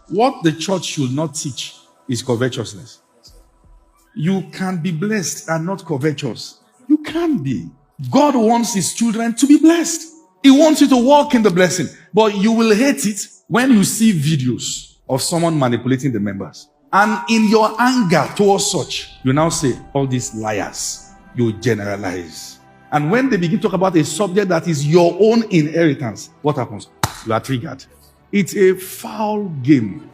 What the church should not teach is covetousness. You can be blessed and not covetous. You can be. God wants his children to be blessed. He wants you to walk in the blessing. But you will hate it when you see videos of someone manipulating the members. And in your anger towards such, you now say, all these liars. You generalize. And when they begin to talk about a subject that is your own inheritance, what happens? You are triggered. It's a foul game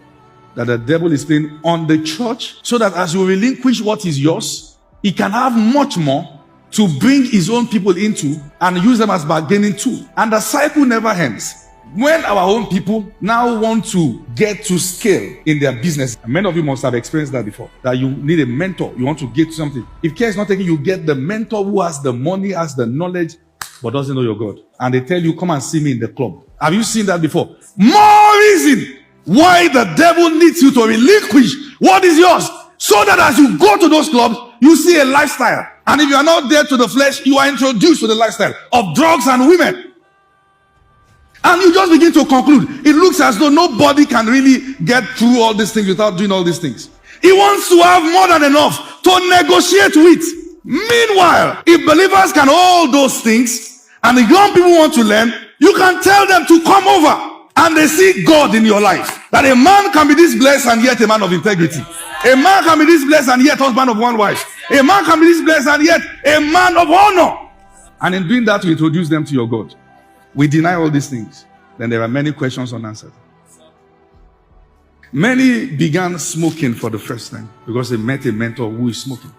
that the devil is playing on the church, so that as you relinquish what is yours, he can have much more to bring his own people into and use them as bargaining tool. And the cycle never ends. When our own people now want to get to scale in their business, and many of you must have experienced that before, that you need a mentor, you want to get something. If care is not taken, you get the mentor who has the money, has the knowledge, but doesn't know your God. And they tell you, come and see me in the club. Have you seen that before? More reason why the devil needs you to relinquish what is yours, so that as you go to those clubs, you see a lifestyle. And if you are not there to the flesh, you are introduced to the lifestyle of drugs and women. And you just begin to conclude. It looks as though nobody can really get through all these things without doing all these things. He wants to have more than enough to negotiate with. Meanwhile, if believers can hold those things, and the young people want to learn, you can tell them to come over. And they see God in your life. That a man can be this blessed and yet a man of integrity. A man can be this blessed and yet husband of one wife. A man can be this blessed and yet a man of honor. And in doing that, you introduce them to your God. We deny all these things. Then there are many questions unanswered. Many began smoking for the first time because they met a mentor who is smoking.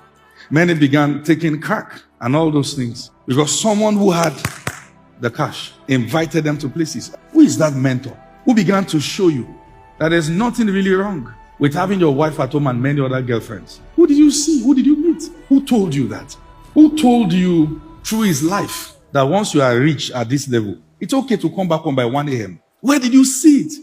Many began taking crack and all those things because someone who had the cash invited them to places. Who is that mentor who began to show you that there's nothing really wrong with having your wife at home and many other girlfriends? Who did you see? Who did you meet? Who told you that? Who told you through his life that once you are rich at this level, it's okay to come back home by 1 a.m.? Where did you see it?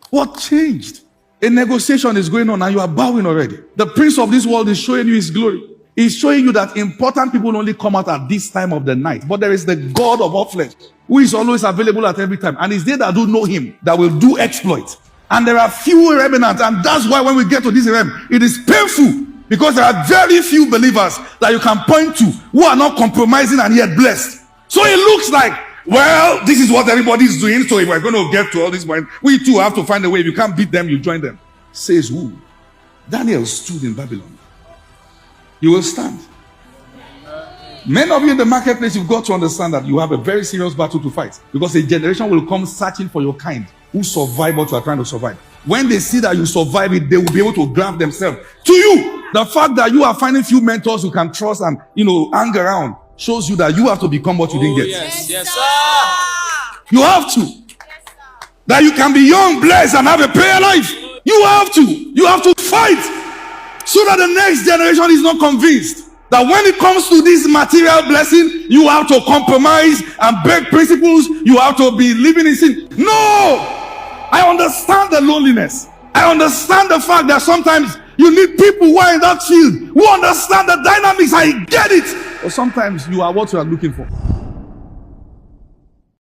What changed? A negotiation is going on and you are bowing already. The prince of this world is showing you his glory. He's showing you that important people only come out at this time of the night. But there is the God of all flesh who is always available at every time. And it's they that do know him that will do exploits. And there are few remnants. And that's why when we get to this realm, it is painful. Because there are very few believers that you can point to who are not compromising and yet blessed. So it looks like, well, this is what everybody is doing. So if we're going to get to all this point, we too have to find a way. If you can't beat them, you join them. Says who? Daniel stood in Babylon. You will stand. Many of you in the marketplace, you've got to understand that you have a very serious battle to fight. Because a generation will come searching for your kind who survive what you are trying to survive. When they see that you survive it, they will be able to grab themselves to you. The fact that you are finding few mentors you can trust and, hang around shows you that you have to become what you didn't get. Yes, sir. You have to. That you can be young, blessed, and have a prayer life. You have to. You have to fight. So that the next generation is not convinced that when it comes to this material blessing, you have to compromise and break principles. You have to be living in sin. No! I understand the loneliness. I understand the fact that sometimes you need people who are in that field, who understand the dynamics. I get it. But sometimes you are what you are looking for.